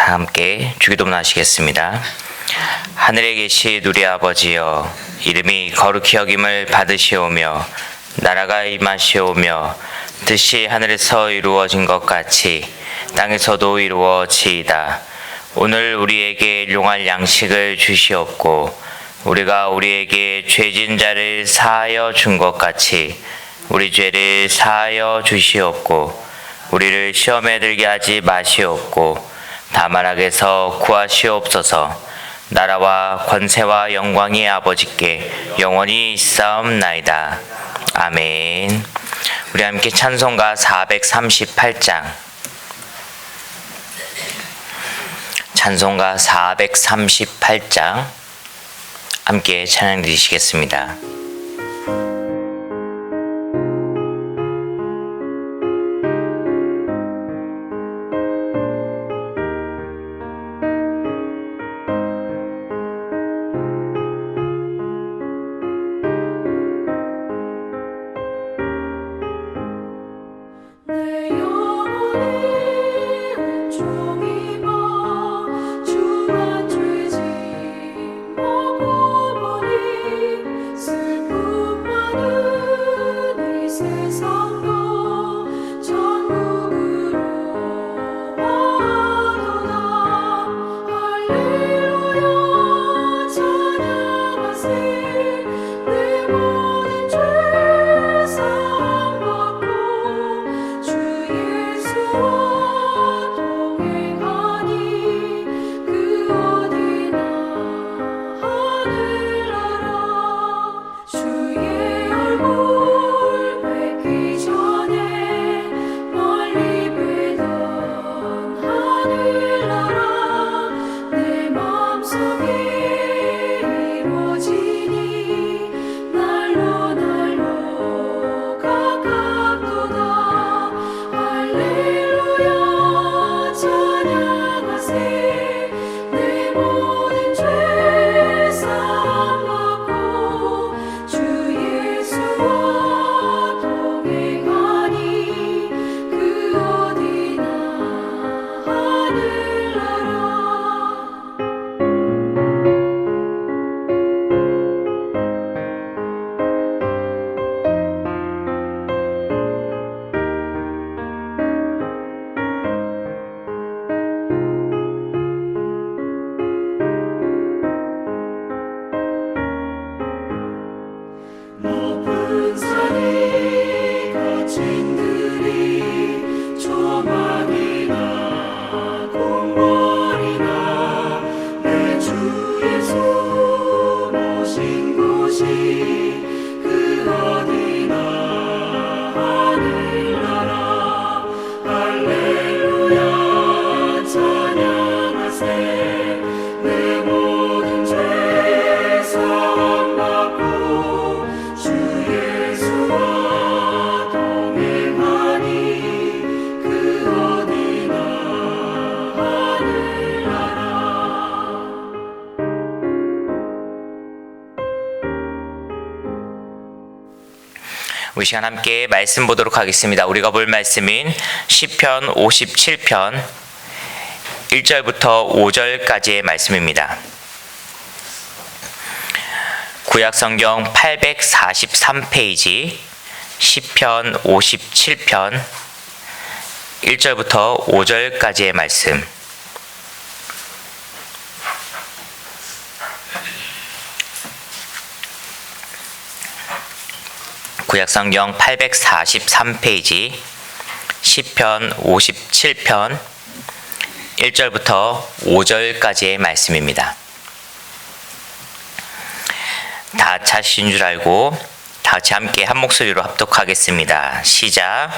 다 함께 주기도문 하시겠습니다. 하늘에 계신 우리 아버지여, 이름이 거룩히 여김을 받으시오며 나라가 임하시오며 뜻이 하늘에서 이루어진 것 같이 땅에서도 이루어지이다. 오늘 우리에게 일용할 양식을 주시옵고 우리가 우리에게 죄진 자를 사하여 준 것 같이 우리 죄를 사하여 주시옵고 우리를 시험에 들게 하지 마시옵고 다만 악에서 구하시옵소서. 나라와 권세와 영광이 아버지께 영원히 있사옵나이다. 아멘. 우리 함께 찬송가 438장, 찬송가 438장 함께 찬양 드리시겠습니다. 우리 시간 함께 말씀 보도록 하겠습니다. 우리가 볼 말씀인 시편 57편 1절부터 5절까지의 말씀입니다. 구약성경 843페이지 시편 57편 1절부터 5절까지의 말씀. 구약성경 843페이지 시편 57편 1절부터 5절까지의 말씀입니다. 다 찾으신 줄 알고 다 같이 함께 한 목소리로 합독하겠습니다. 시작.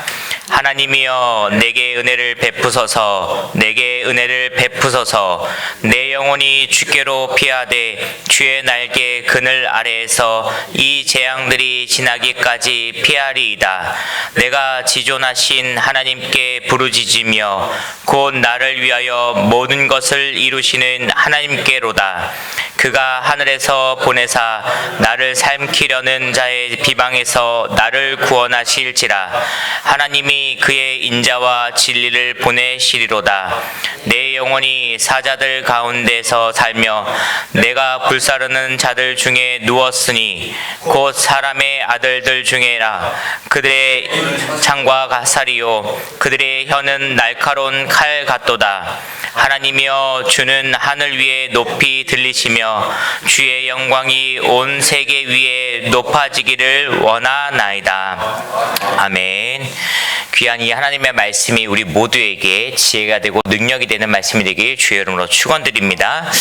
하나님이여 내게 은혜를 베푸소서. 내게 은혜를 베푸소서. 내 영혼이 주께로 피하되 주의 날개 그늘 아래에서 이 재앙들이 지나기까지 피하리이다. 내가 지존하신 하나님께 부르짖으며 곧 나를 위하여 모든 것을 이루시는 하나님께로다. 그가 하늘에서 보내사 나를 삼키려는 자의 비방에서 나를 구원하실지라. 하나님이 그의 인자와 진리를 보내시리로다. 내 영혼이 사자들 가운데서 살며 내가 불사르는 자들 중에 누웠으니 곧 사람의 아들들 중에라. 그들의 창과 가살이요 그들의 혀는 날카로운 칼 같도다. 하나님이여 주는 하늘 위에 높이 들리시며 주의 영광이 온 세계 위에 높아지기를 원하나이다. 아멘. 귀한 이 하나님의 말씀이 우리 모두에게 지혜가 되고 능력이 되는 말씀이 되길 주의 이름으로 축원드립니다.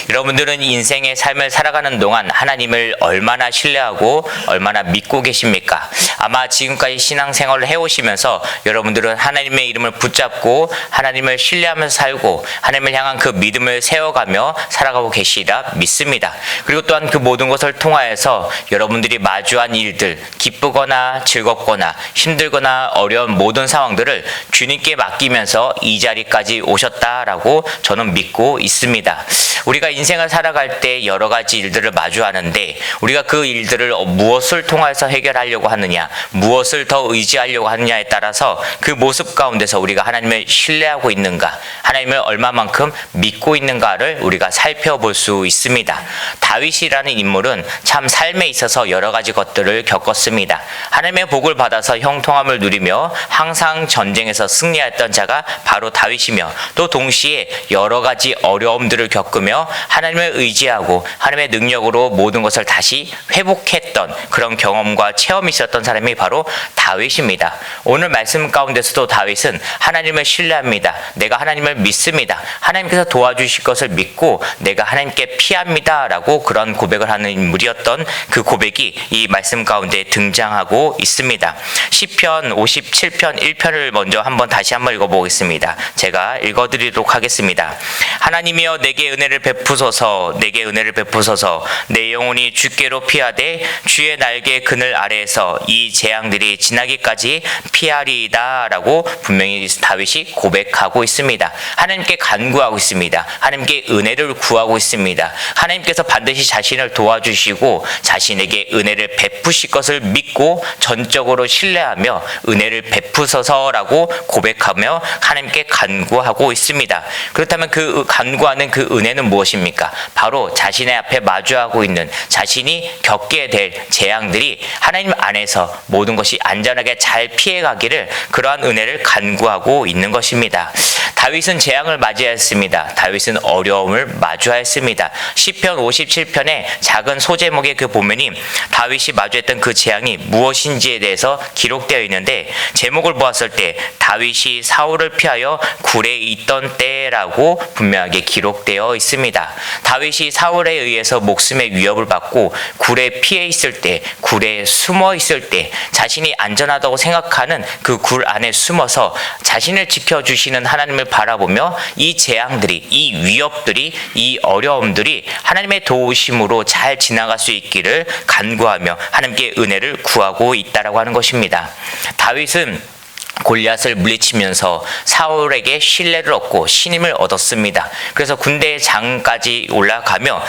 여러분들은 인생의 삶을 살아가는 동안 하나님을 얼마나 신뢰하고 얼마나 믿고 계십니까? 아마 지금까지 신앙생활을 해오시면서 여러분들은 하나님의 이름을 붙잡고 하나님을 신뢰하면서 살고 하나님을 향한 그 믿음을 세워가며 살아가고 계시리라 믿습니다. 그리고 또한 그 모든 것을 통하여서 여러분들이 마주한 일들, 기쁘거나 즐겁거나 힘들거나 어려운 모든 상황들을 주님께 맡기면서 이 자리까지 오셨다라고 저는 믿고 있습니다. 우리가 인생을 살아갈 때 여러 가지 일들을 마주하는데 우리가 그 일들을 무엇을 통해서 해결하려고 하느냐, 무엇을 더 의지하려고 하느냐에 따라서 그 모습 가운데서 우리가 하나님을 신뢰하고 있는가, 하나님을 얼마만큼 믿고 있는가를 우리가 살펴볼 수 있습니다. 다윗이라는 인물은 참 삶에 있어서 여러 가지 것들을 겪었습니다. 하나님의 복을 받아서 형통함을 누리며 항상 전쟁에서 승리했던 자가 바로 다윗이며 또 동시에 여러 가지 어려움들을 겪으며 하나님을 의지하고 하나님의 능력으로 모든 것을 다시 회복했던 그런 경험과 체험이 있었던 사람이 바로 다윗입니다. 오늘 말씀 가운데서도 다윗은 하나님을 신뢰합니다. 내가 하나님을 믿습니다. 하나님께서 도와주실 것을 믿고 내가 하나님께 피합니다 라고 그런 고백을 하는 인물이었던 그 고백이 이 말씀 가운데 등장하고 있습니다. 시편 57편 1편을 먼저 다시 한번 읽어보겠습니다. 제가 읽어드리도록 하겠습니다. 하나님이여 내게 은혜를 베푸소서, 내게 은혜를 베푸소서. 내 영혼이 주께로 피하되 주의 날개 그늘 아래에서 이 재앙들이 지나기까지 피하리이다 라고 분명히 다윗이 고백하고 있습니다. 하나님께 간구하고 있습니다. 하나님께 은혜를 구하고 있습니다. 하나님께서 반드시 자신을 도와주시고 자신에게 은혜를 베푸실 것을 믿고 전적으로 신뢰하며 은혜를 베푸소서라고 고백하며 하나님께 간구하고 있습니다. 그렇다면 그 간구하는 그 은혜는 무엇입니까? 바로 자신의 앞에 마주하고 있는 자신이 겪게 될 재앙들이 하나님 안에서 모든 것이 안전하게 잘 피해가기를 그러한 은혜를 간구하고 있는 것입니다. 다윗은 재앙을 맞이하였습니다. 다윗은 어려움을 마주하였습니다. 시편 57편의 작은 소제목의 그 보면이 다윗이 마주했던 그 재앙이 무엇인지에 대해서 기록되어 있는데 제목을 보았을 때 다윗이 사울을 피하여 굴에 있던 때라고 분명하게 기록되어 있습니다. 다윗이 사울에 의해서 목숨의 위협을 받고 굴에 피해 있을 때, 굴에 숨어 있을 때 자신이 안전하다고 생각하는 그 굴 안에 숨어서 자신을 지켜주시는 하나님을 바라보며 이 재앙들이, 이 위협들이, 이 어려움들이 하나님의 도우심으로 잘 지나갈 수 있기를 간구하며 하나님께 은혜를 구하고 있다라고 하는 것입니다. 다윗은 골리앗을 물리치면서 사울에게 신뢰를 얻고 신임을 얻었습니다. 그래서 군대의 장까지 올라가며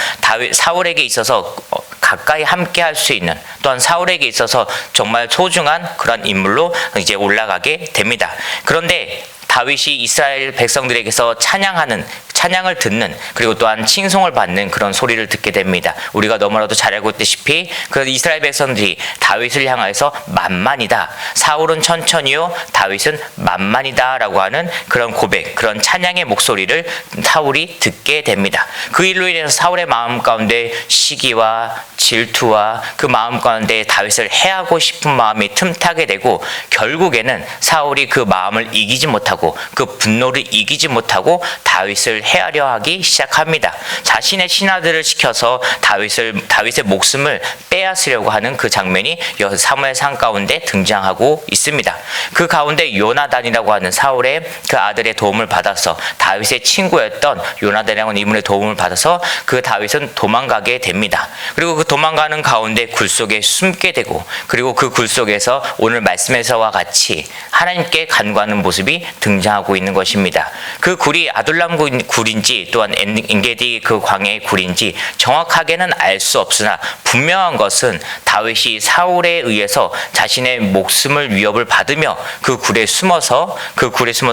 사울에게 있어서 가까이 함께 할 수 있는, 또한 사울에게 있어서 정말 소중한 그런 인물로 이제 올라가게 됩니다. 그런데 다윗이 이스라엘 백성들에게서 찬양을 듣는, 그리고 또한 칭송을 받는 그런 소리를 듣게 됩니다. 우리가 너무나도 잘 알고 있다시피 그 이스라엘 백성들이 다윗을 향하여서 만만이다, 사울은 천천히요 다윗은 만만이다 라고 하는 그런 고백, 그런 찬양의 목소리를 사울이 듣게 됩니다. 그 일로 인해서 사울의 마음 가운데 시기와 질투와 그 마음 가운데 다윗을 해하고 싶은 마음이 틈타게 되고 결국에는 사울이 그 마음을 이기지 못하고 그 분노를 이기지 못하고 다윗을 해하려 하기 시작합니다. 자신의 신하들을 시켜서 다윗의 목숨을 빼앗으려고 하는 그 장면이 사무엘상 가운데 등장하고 있습니다. 그 가운데 요나단이라고 하는 사울의 그 아들의 도움을 받아서 다윗의 친구였던 요나단이라고 하는 인물의 도움을 받아서 그 다윗은 도망가게 됩니다. 그리고 그 도망가는 가운데 굴 속에 숨게 되고, 그리고 그 굴 속에서 오늘 말씀에서와 같이 하나님께 간구하는 모습이 등장하고 있는 것입니다. 그 굴이 아둘람 아둘람 굴인지 또한 엔게디 그 광야의 굴인지 정확하게는 알 수 없으나 분명한 것은 다윗이 사울에 의해서 자신의 목숨을 위협을 받으며 그 굴에 숨어서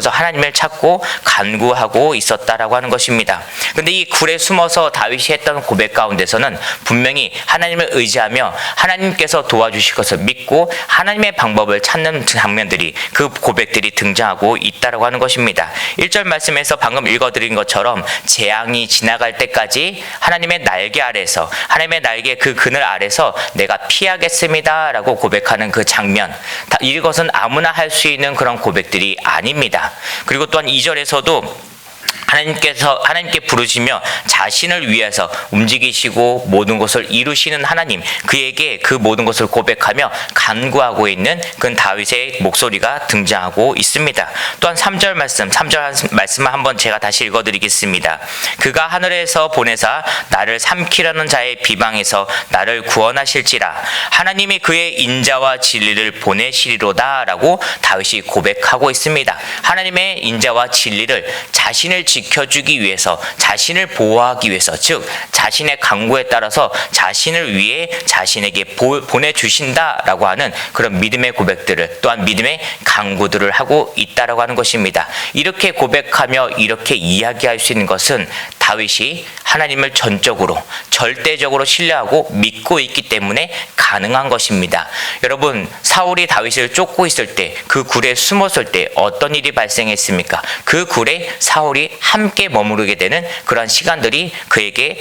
하나님을 찾고 간구하고 있었다라고 하는 것입니다. 근데 이 굴에 숨어서 다윗이 했던 고백 가운데서는 분명히 하나님을 의지하며 하나님께서 도와주실 것을 믿고 하나님의 방법을 찾는 장면들이, 그 고백들이 등장하고 있다라고 하는 것입니다. 1절 말씀에서 방금 읽어드린 것처럼 재앙이 지나갈 때까지 하나님의 날개 아래서, 하나님의 날개 그 그늘 아래서 내가 피하겠습니다 라고 고백하는 그 장면, 이것은 아무나 할 수 있는 그런 고백들이 아닙니다. 그리고 또한 2절에서도 하나님께 부르시며 자신을 위해서 움직이시고 모든 것을 이루시는 하나님, 그에게 그 모든 것을 고백하며 간구하고 있는 그 다윗의 목소리가 등장하고 있습니다. 또한 3절 말씀을 한번 제가 다시 읽어드리겠습니다. 그가 하늘에서 보내사 나를 삼키려는 자의 비방에서 나를 구원하실지라. 하나님이 그의 인자와 진리를 보내시리로다 라고 다윗이 고백하고 있습니다. 하나님의 인자와 진리를 자신을 지켜주기 위해서, 자신을 보호하기 위해서, 즉 자신의 간구에 따라서 자신을 위해 자신에게 보내주신다라고 하는 그런 믿음의 고백들을, 또한 믿음의 간구들을 하고 있다라고 하는 것입니다. 이렇게 고백하며 이렇게 이야기할 수 있는 것은 다윗이 하나님을 전적으로 절대적으로 신뢰하고 믿고 있기 때문에 가능한 것입니다. 여러분, 사울이 다윗을 쫓고 있을 때, 그 굴에 숨었을 때 어떤 일이 발생했습니까? 그 굴에 사울이 함께 머무르게 되는 그런 시간들이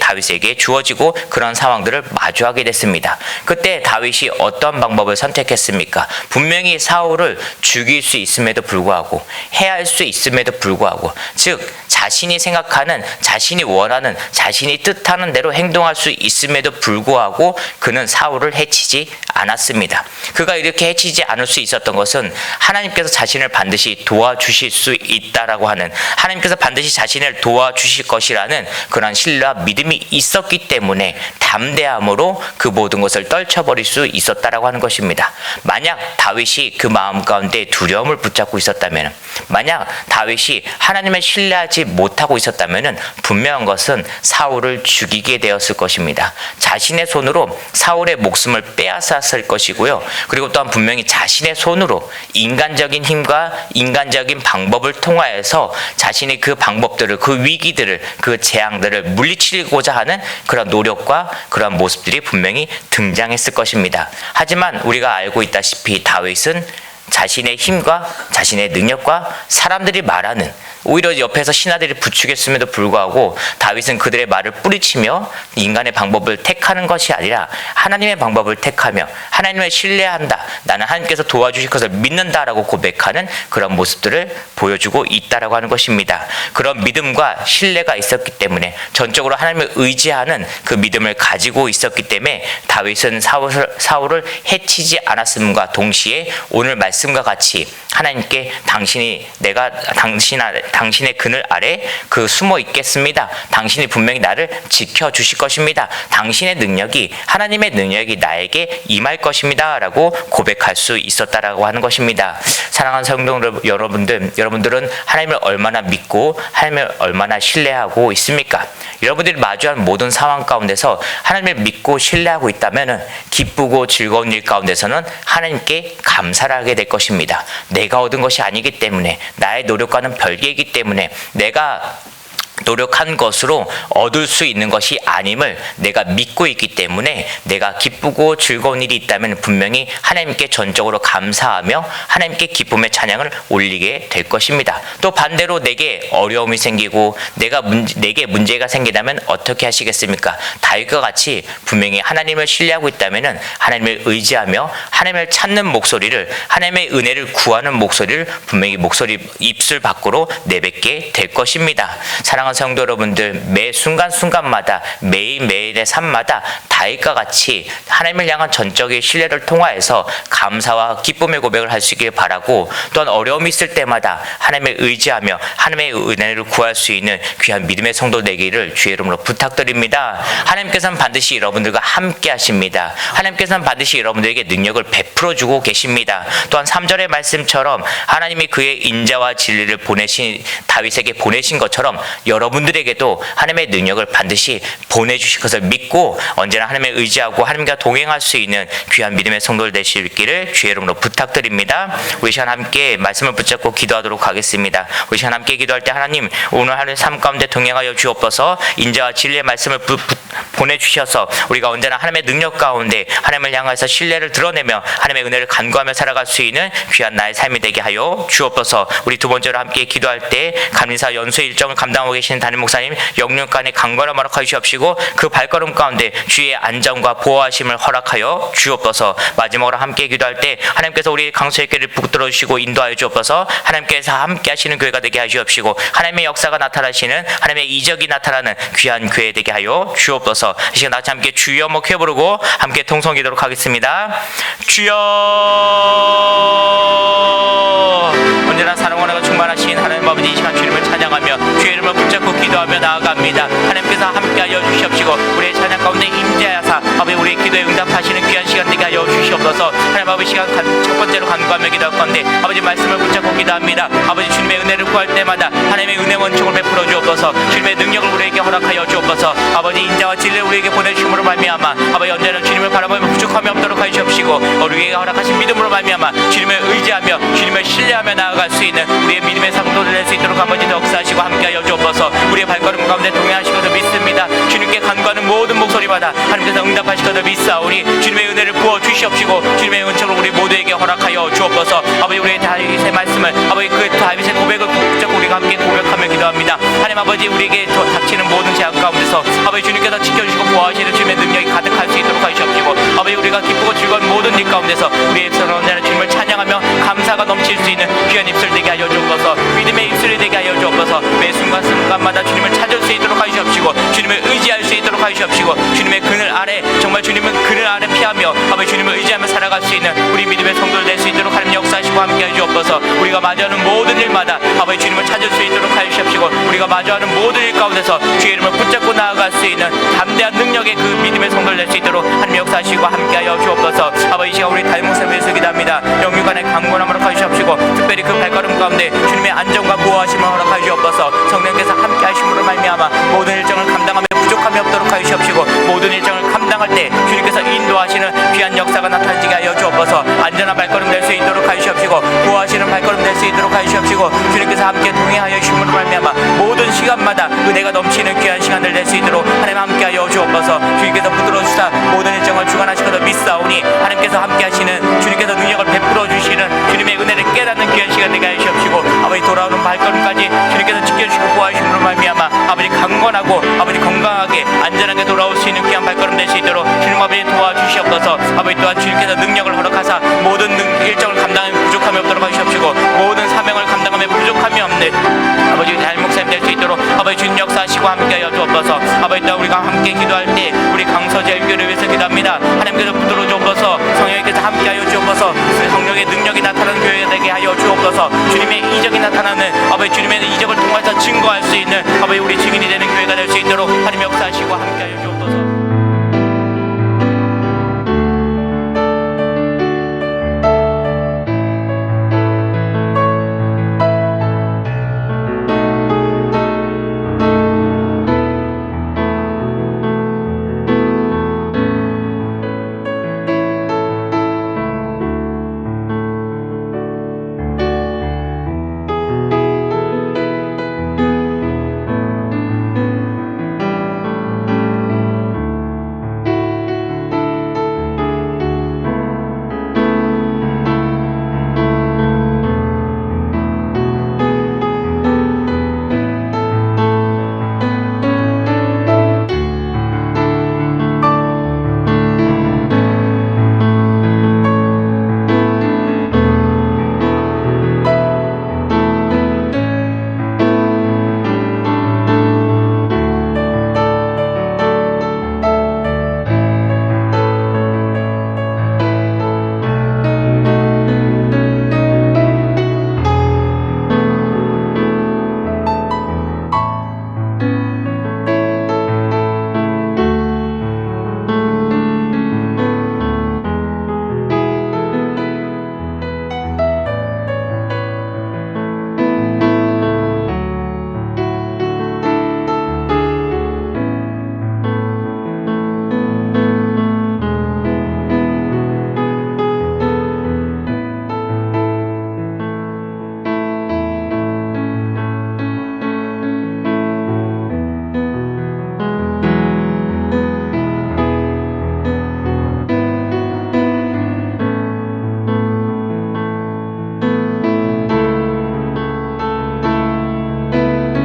다윗에게 주어지고 그런 상황들을 마주하게 됐습니다. 그때 다윗이 어떤 방법을 선택했습니까? 분명히 사울을 죽일 수 있음에도 불구하고, 해할 수 있음에도 불구하고, 즉 자신이 생각하는, 자신이 원하는, 자신이 뜻하는 대로 행동할 수 있음에도 불구하고 그는 사울을 해치지 않았습니다. 그가 이렇게 해치지 않을 수 있었던 것은 하나님께서 자신을 반드시 도와주실 수 있다라고 하는, 하나님께서 반드시 자신을 도와주실 것이라는 그런 신뢰와 믿음이 있었기 때문에 담대함으로 그 모든 것을 떨쳐버릴 수 있었다라고 하는 것입니다. 만약 다윗이 그 마음 가운데 두려움을 붙잡고 있었다면, 만약 다윗이 하나님을 신뢰하지 못하고 있었다면 분명한 것은 사울을 죽이게 되었을 것입니다. 자신의 손으로 사울의 목숨을 빼앗았을 것이고요. 그리고 또한 분명히 자신의 손으로 인간적인 힘과 인간적인 방법을 통하여서 자신의 그 방법들을, 그 위기들을, 그 재앙들을 물리치고자 하는 그런 노력과 그런 모습들이 분명히 등장했을 것입니다. 하지만 우리가 알고 있다시피 다윗은 자신의 힘과 자신의 능력과 사람들이 말하는, 오히려 옆에서 신하들이 부추겼음에도 불구하고 다윗은 그들의 말을 뿌리치며 인간의 방법을 택하는 것이 아니라 하나님의 방법을 택하며 하나님을 신뢰한다, 나는 하나님께서 도와주실 것을 믿는다라고 고백하는 그런 모습들을 보여주고 있다라고 하는 것입니다. 그런 믿음과 신뢰가 있었기 때문에, 전적으로 하나님을 의지하는 그 믿음을 가지고 있었기 때문에 다윗은 사울을 해치지 않았음과 동시에 오늘 말씀과 같이 하나님께 당신의 그늘 아래 그 숨어 있겠습니다. 당신이 분명히 나를 지켜주실 것입니다. 당신의 능력이, 하나님의 능력이 나에게 임할 것입니다 라고 고백할 수 있었다라고 하는 것입니다. 사랑하는 성도 여러분들은 하나님을 얼마나 믿고 하나님을 얼마나 신뢰하고 있습니까? 여러분들이 마주한 모든 상황 가운데서 하나님을 믿고 신뢰하고 있다면 기쁘고 즐거운 일 가운데서는 하나님께 감사를 하게 될 것입니다. 내가 얻은 것이 아니기 때문에, 나의 노력과는 별개이기 때문에, 내가 노력한 것으로 얻을 수 있는 것이 아님을 내가 믿고 있기 때문에 내가 기쁘고 즐거운 일이 있다면 분명히 하나님께 전적으로 감사하며 하나님께 기쁨의 찬양을 올리게 될 것입니다. 또 반대로 내게 어려움이 생기고 내게 문제가 생기다면 어떻게 하시겠습니까? 다윗과 같이 분명히 하나님을 신뢰하고 있다면 하나님을 의지하며 하나님을 찾는 목소리를, 하나님의 은혜를 구하는 목소리를 분명히 입술 밖으로 내뱉게 될 것입니다. 사랑하는 사랑하는 성도 여러분들, 매 순간순간마다 매일매일의 삶마다 다윗과 같이 하나님을 향한 전적인 신뢰를 통하여서 감사와 기쁨의 고백을 할 수 있길 바라고, 또한 어려움이 있을 때마다 하나님을 의지하며 하나님의 은혜를 구할 수 있는 귀한 믿음의 성도 되기를 주의 이름으로 부탁드립니다. 하나님께서는 반드시 여러분들과 함께 하십니다. 하나님께서는 반드시 여러분들에게 능력을 베풀어 주고 계십니다. 또한 3절의 말씀처럼 하나님이 그의 인자와 진리를 다윗에게 보내신 것처럼 여러분들에게도 하나님의 능력을 반드시 보내주실 것을 믿고 언제나 하나님을 의지하고 하나님과 동행할 수 있는 귀한 믿음의 성도들 되시기를 주의 이름으로 부탁드립니다. 우리 시간 함께 말씀을 붙잡고 기도하도록 하겠습니다. 우리 시간 함께 기도할 때 하나님, 오늘 하루의 삶 가운데 동행하여 주옵소서. 인자와 진리의 말씀을 보내주셔서 우리가 언제나 하나님의 능력 가운데 하나님을 향해서 신뢰를 드러내며 하나님의 은혜를 간구하며 살아갈 수 있는 귀한 나의 삶이 되게 하여 주옵소서. 우리 두 번째로 함께 기도할 때 감리사 연수 일정을 감당하고 계시는 담임 목사님 영육간의 강건함을 허락하여 주옵시고 그 발걸음 가운데 주의 안전과 보호하심을 허락하여 주옵소서. 마지막으로 함께 기도할 때 하나님께서 우리 강소의 길을 붙들어 주시고 인도하여 주옵소서. 하나님께서 함께 하시는 교회가 되게 하여 주옵시고 하나님의 역사가 나타나시는 하나님의 이적이 나타나는 귀한 교회 되게 하여 주옵소서. 이 시간 같이 함께 주여 목회 부르고 함께 통성기도록 하겠습니다. 주여. 언제나 사랑원하고 충만하신 하나님 아버지, 이 시간 주님을 찬양하며 주의 이름을 붙잡고 기도하며 나아갑니다. 하나님께서 함께하여 주시옵시고 우리의 찬양 가운데 임재하사 아버지 우리의 기도에 응답하시는 귀한 시간 되게 하여 주시옵소서. 하나님 아버지, 시간 첫 번째로 간구하며 기도할 건데 아버지 말씀을 붙잡고 기도합니다. 아버지 주님의 은혜를 구할 때마다 하나님의 은혜 원총을 베풀어 주옵소서. 주님의 능력을 우리에게 허락하여 주옵소서. 아버지 인자와 진리를 우리에게 보내주심으로 말미암아 아버지 언제나 주님을 바라보며 부족함이 없도록 하시옵시고 우리에게 허락하신 믿음으로 말미암아 주님을 의지하며 주님을 신뢰하며 나아갈 수 있는 우리의 믿음의 상도를 낼 수 있도록 아버지 역사하시고 함께하여 주옵소서. 우리의 발걸음 가운데 동행하시고도 믿습니다. 주님께 간구하는 모든 목소리마다 하나님께서 응답하시고도 믿사오니 주님의 은혜를 부어 주시옵시고 주님의 은총을 우리 모두에게 허락하여 주옵소서. 아버지 우리의 다윗의 말씀을 아버지 그 다윗의 고백을 붙잡고 우리가 함께 고백하며 기도합니다. 하나님 아버지 우리에게 닥치는 모든 제약 가운데서 아버지 주님께서 지켜주시고 보호하시는 주님의 능력이 가득할 수 있도록 하시옵시고 아버지 우리가 기쁘고 즐거운 모든 일 가운데서 우리의 입술을 언제나 주님을 찬양하며 감사가 넘칠 수 있는 귀한 입술 되게 하여 주옵소서. 믿음의 입술이 되게 하여 주옵소서. 매 순간순간마다 주님을 찾을 수 있도록 하시옵시고 주님을 의지할 수 있도록 하시옵시고 주님의 그늘 아래 정말 주님은 그늘 아래 피하며 아버지 주님을 의지하며 살아갈 수 있는 우리 믿음의 성도를 낼 수 있도록 하나님 역사하시고 함께하여 주옵소서. 우리가 마주하는 모든 일마다 아버지 주님을 찾을 수 있도록 하시옵시고 우리가 마주하는 모든 일 가운데서 주의 이름을 붙잡고 나아갈 수 있는 담대한 능력의 그 믿음의 성도를 낼 수 있도록 하나님 역사하시고 함께하여 주옵소서. 아버지 이 시간 우리 담임 목사님을 위해서 기도합니다. 영육간의 강건함을 허락하여 주옵시고 특별히 그 발걸음 가운데 주님의 안정과 보호하심을 허락하여 주옵소서. 성령께서 함께 하심으로 말미암아 모든 일정을 감당하며 부족함이 없도록 하여 주옵시고 모든 일정을 감당할 때 주님께서 인도하시는 귀한 역사가 나타나게 하여 주옵소서. 안전한 발걸음 낼 수 있도록 하여 주옵시고 보호하시는 발걸음 낼 수 있도록 하여 주옵시고 주님께서 함께 동행하여 주심으로 말미암아 모든 시간마다 은혜가 넘치는 귀한 시간을 낼 수 있도록 하나님 함께 하여 주옵소서. 주님께서 붙들어 주사 모든 일정을 주관하시고도 믿사오니 하나님께서 함께 하시는 주님께서 능력을 베풀어 주시는 주님의 은혜를 깨닫는 귀한 시간 되게 하여 주옵시고 아버지 돌아오는 발걸음까지 주님께서 지켜주시고 보호하심으로 말미암아 아버지 강건하고 아버지 건강하게 안전하게 돌아올 수 있는 귀한 발걸음 될 수 있도록 주님 아버지 도와주시옵소서. 아버지 또한 주님께서 능력을 허락하사 모든 일정을 감당하는 부족함이 없도록 하시옵시고 모든 사명을 감당하며 부족함이 없는 아버지 담임 목사님 될 수 있도록 아버지 주님 역사하시고 함께하여 주옵소서. 아버지 또 우리가 함께 기도할 때 우리 강서제 일교를 위해서 기도합니다. 하나님께서 붙들어 주옵소서. 성령께서 함께하여 주옵소서. 성령의 능력이 나타나는 교회가 되게 하여 주옵소서. 주님의 이적이 나타나는 아버지 주님의 이적을 통해서 증거할 수 있는 아버지 우리 증인이 되는 교회가 될 수 있도록 하나님